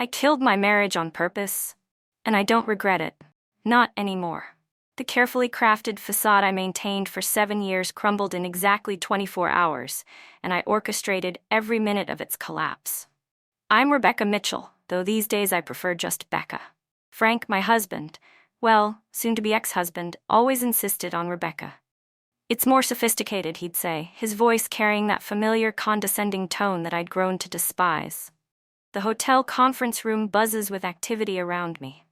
I killed my marriage on purpose, and I don't regret it. Not anymore. The carefully crafted facade I maintained for 7 years crumbled in exactly 24 hours, and I orchestrated every minute of its collapse. I'm Rebecca Mitchell, though these days I prefer just Becca. Frank, my husband, well, soon-to-be ex-husband, always insisted on Rebecca. It's more sophisticated, he'd say, his voice carrying that familiar condescending tone that I'd grown to despise. The hotel conference room buzzes with activity around me.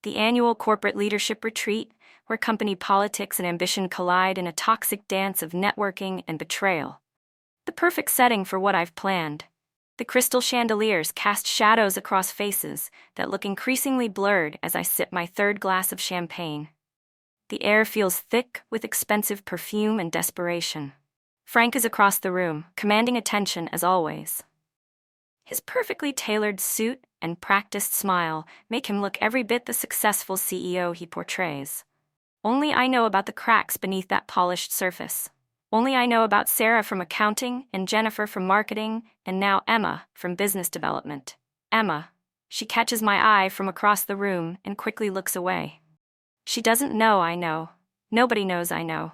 The annual corporate leadership retreat, where company politics and ambition collide in a toxic dance of networking and betrayal. The perfect setting for what I've planned. The crystal chandeliers cast shadows across faces that look increasingly blurred as I sip my third glass of champagne. The air feels thick with expensive perfume and desperation. Frank is across the room, commanding attention as always. His perfectly tailored suit and practiced smile make him look every bit the successful CEO he portrays. Only I know about the cracks beneath that polished surface. Only I know about Sarah from accounting and Jennifer from marketing and now Emma from business development. Emma. She catches my eye from across the room and quickly looks away. She doesn't know I know. Nobody knows I know.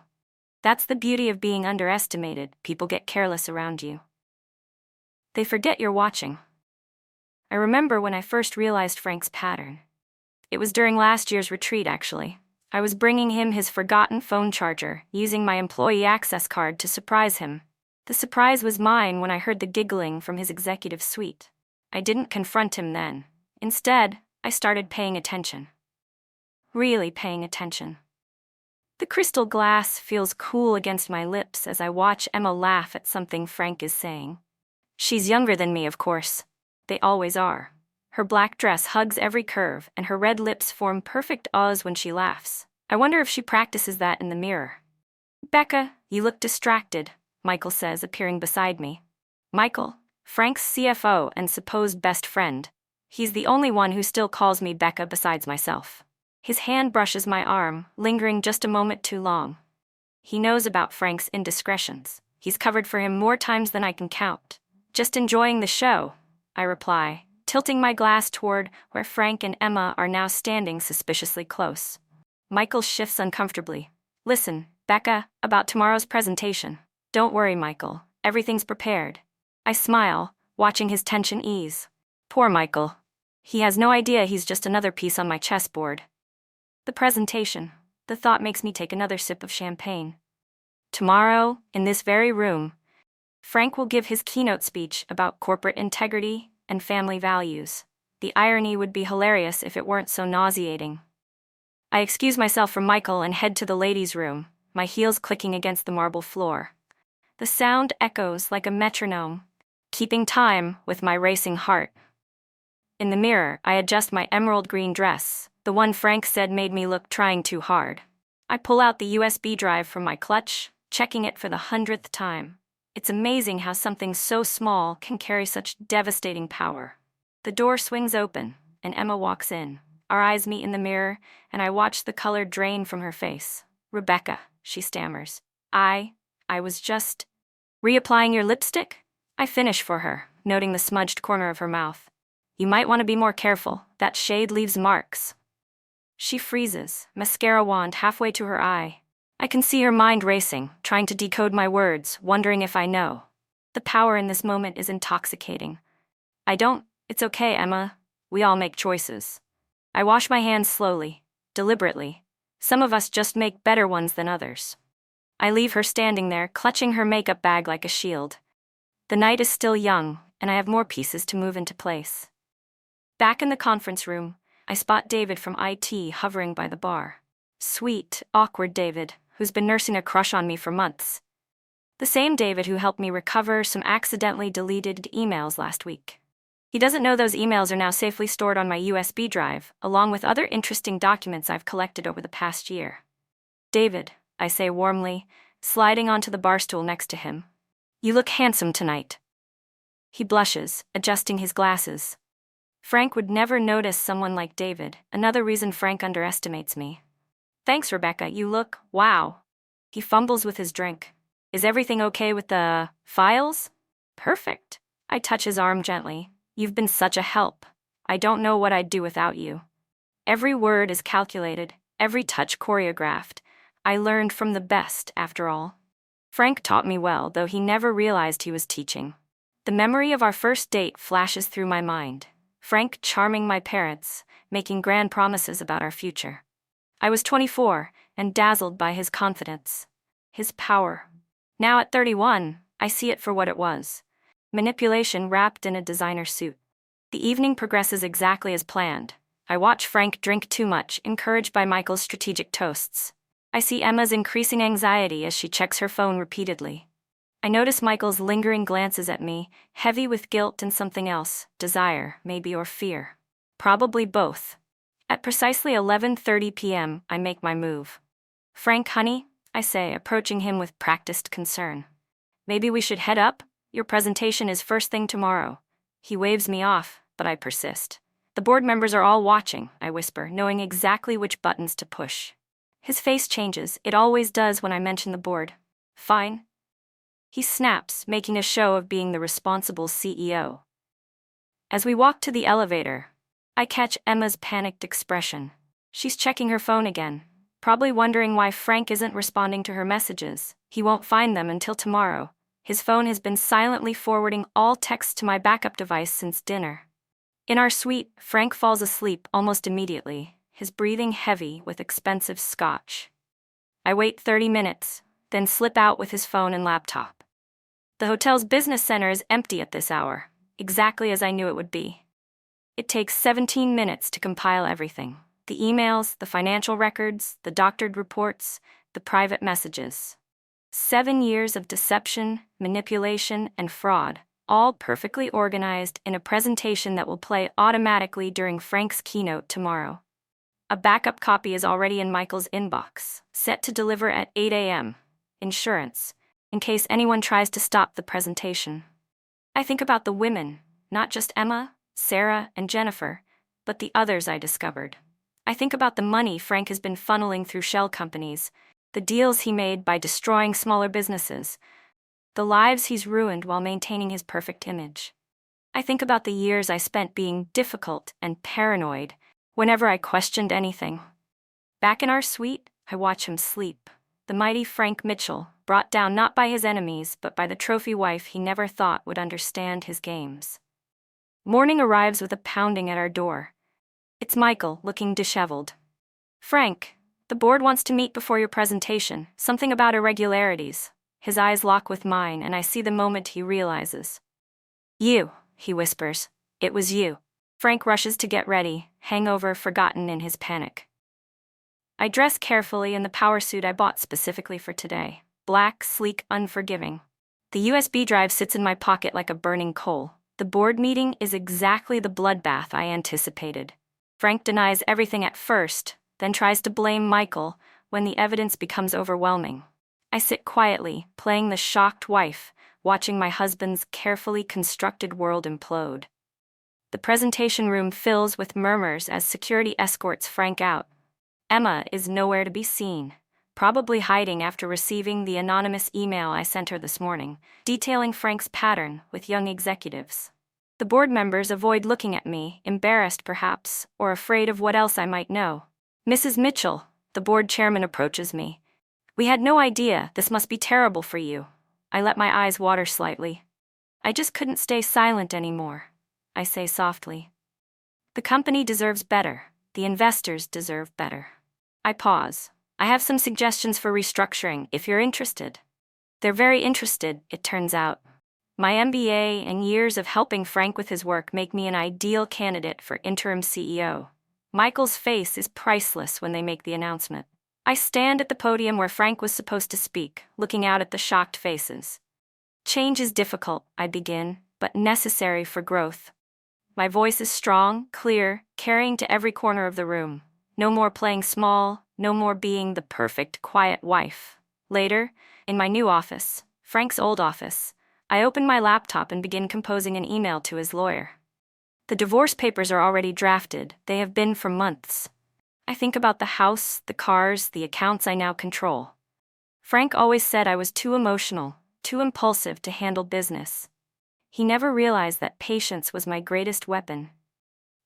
That's the beauty of being underestimated. People get careless around you. They forget you're watching. I remember when I first realized Frank's pattern. It was during last year's retreat, actually. I was bringing him his forgotten phone charger, using my employee access card to surprise him. The surprise was mine when I heard the giggling from his executive suite. I didn't confront him then. Instead, I started paying attention. Really paying attention. The crystal glass feels cool against my lips as I watch Emma laugh at something Frank is saying. She's younger than me, of course. They always are. Her black dress hugs every curve, and her red lips form perfect O's when she laughs. I wonder if she practices that in the mirror. Becca, you look distracted, Michael says, appearing beside me. Michael, Frank's CFO and supposed best friend. He's the only one who still calls me Becca besides myself. His hand brushes my arm, lingering just a moment too long. He knows about Frank's indiscretions. He's covered for him more times than I can count. Just enjoying the show, I reply, tilting my glass toward where Frank and Emma are now standing suspiciously close. Michael shifts uncomfortably. Listen, Becca, about tomorrow's presentation. Don't worry, Michael. Everything's prepared. I smile, watching his tension ease. Poor Michael. He has no idea he's just another piece on my chessboard. The presentation. The thought makes me take another sip of champagne. Tomorrow, in this very room, Frank will give his keynote speech about corporate integrity and family values. The irony would be hilarious if it weren't so nauseating. I excuse myself from Michael and head to the ladies' room, my heels clicking against the marble floor. The sound echoes like a metronome, keeping time with my racing heart. In the mirror, I adjust my emerald green dress, the one Frank said made me look trying too hard. I pull out the USB drive from my clutch, checking it for the 100th time. It's amazing how something so small can carry such devastating power. The door swings open, and Emma walks in. Our eyes meet in the mirror, and I watch the color drain from her face. Rebecca, she stammers. I was just reapplying your lipstick? I finish for her, noting the smudged corner of her mouth. You might want to be more careful. That shade leaves marks. She freezes, mascara wand halfway to her eye. I can see her mind racing, trying to decode my words, wondering if I know. The power in this moment is intoxicating. It's okay, Emma. We all make choices. I wash my hands slowly, deliberately. Some of us just make better ones than others. I leave her standing there, clutching her makeup bag like a shield. The night is still young, and I have more pieces to move into place. Back in the conference room, I spot David from IT hovering by the bar. Sweet, awkward David, who's been nursing a crush on me for months. The same David who helped me recover some accidentally deleted emails last week. He doesn't know those emails are now safely stored on my USB drive, along with other interesting documents I've collected over the past year. David, I say warmly, sliding onto the bar stool next to him. You look handsome tonight. He blushes, adjusting his glasses. Frank would never notice someone like David, another reason Frank underestimates me. Thanks, Rebecca, you look, wow. He fumbles with his drink. Is everything okay with the files? Perfect. I touch his arm gently. You've been such a help. I don't know what I'd do without you. Every word is calculated, every touch choreographed. I learned from the best, after all. Frank taught me well, though he never realized he was teaching. The memory of our first date flashes through my mind. Frank charming my parents, making grand promises about our future. I was 24, and dazzled by his confidence. His power. Now at 31, I see it for what it was. Manipulation wrapped in a designer suit. The evening progresses exactly as planned. I watch Frank drink too much, encouraged by Michael's strategic toasts. I see Emma's increasing anxiety as she checks her phone repeatedly. I notice Michael's lingering glances at me, heavy with guilt and something else, desire, maybe, or fear. Probably both. At precisely 11:30 p.m., I make my move. "Frank, honey," I say, approaching him with practiced concern. "Maybe we should head up? Your presentation is first thing tomorrow." He waves me off, but I persist. "The board members are all watching," I whisper, knowing exactly which buttons to push. His face changes. It always does when I mention the board. "Fine." He snaps, making a show of being the responsible CEO. As we walk to the elevator, I catch Emma's panicked expression. She's checking her phone again, probably wondering why Frank isn't responding to her messages. He won't find them until tomorrow. His phone has been silently forwarding all texts to my backup device since dinner. In our suite, Frank falls asleep almost immediately, his breathing heavy with expensive scotch. I wait 30 minutes, then slip out with his phone and laptop. The hotel's business center is empty at this hour, exactly as I knew it would be. It takes 17 minutes to compile everything: the emails, the financial records, the doctored reports, the private messages. 7 years of deception, manipulation, and fraud, all perfectly organized in a presentation that will play automatically during Frank's keynote tomorrow. A backup copy is already in Michael's inbox, set to deliver at 8 a.m. Insurance, in case anyone tries to stop the presentation. I think about the women, not just Emma, Sarah, and Jennifer, but the others I discovered. I think about the money Frank has been funneling through shell companies, the deals he made by destroying smaller businesses, the lives he's ruined while maintaining his perfect image. I think about the years I spent being difficult and paranoid whenever I questioned anything. Back in our suite, I watch him sleep. The mighty Frank Mitchell, brought down not by his enemies but by the trophy wife he never thought would understand his games. Morning arrives with a pounding at our door. It's Michael, looking disheveled. "Frank, the board wants to meet before your presentation, something about irregularities." His eyes lock with mine, and I see the moment he realizes. "You," he whispers. "It was you." Frank rushes to get ready, hangover forgotten in his panic. I dress carefully in the power suit I bought specifically for today. Black, sleek, unforgiving. The USB drive sits in my pocket like a burning coal. The board meeting is exactly the bloodbath I anticipated. Frank denies everything at first, then tries to blame Michael when the evidence becomes overwhelming. I sit quietly, playing the shocked wife, watching my husband's carefully constructed world implode. The presentation room fills with murmurs as security escorts Frank out. Emma is nowhere to be seen, probably hiding after receiving the anonymous email I sent her this morning, detailing Frank's pattern with young executives. The board members avoid looking at me, embarrassed perhaps, or afraid of what else I might know. "Mrs. Mitchell," the board chairman approaches me. "We had no idea. This must be terrible for you." I let my eyes water slightly. "I just couldn't stay silent anymore," I say softly. "The company deserves better. The investors deserve better." I pause. "I have some suggestions for restructuring, if you're interested." They're very interested, it turns out. My MBA and years of helping Frank with his work make me an ideal candidate for interim CEO. Michael's face is priceless when they make the announcement. I stand at the podium where Frank was supposed to speak, looking out at the shocked faces. "Change is difficult," I begin, "but necessary for growth." My voice is strong, clear, carrying to every corner of the room. No more playing small, no more being the perfect, quiet wife. Later, in my new office, Frank's old office, I open my laptop and begin composing an email to his lawyer. The divorce papers are already drafted. They have been for months. I think about the house, the cars, the accounts I now control. Frank always said I was too emotional, too impulsive to handle business. He never realized that patience was my greatest weapon.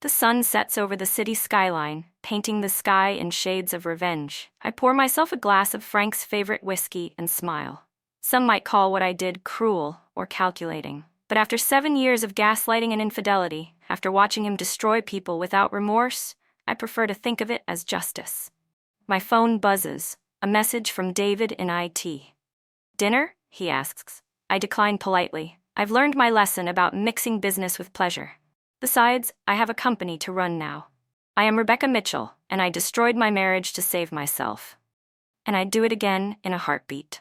The sun sets over the city skyline, painting the sky in shades of revenge. I pour myself a glass of Frank's favorite whiskey and smile. Some might call what I did cruel or calculating. But after 7 years of gaslighting and infidelity, after watching him destroy people without remorse, I prefer to think of it as justice. My phone buzzes, a message from David in IT. "Dinner?" he asks. I decline politely. I've learned my lesson about mixing business with pleasure. Besides, I have a company to run now. I am Rebecca Mitchell, and I destroyed my marriage to save myself. And I'd do it again in a heartbeat.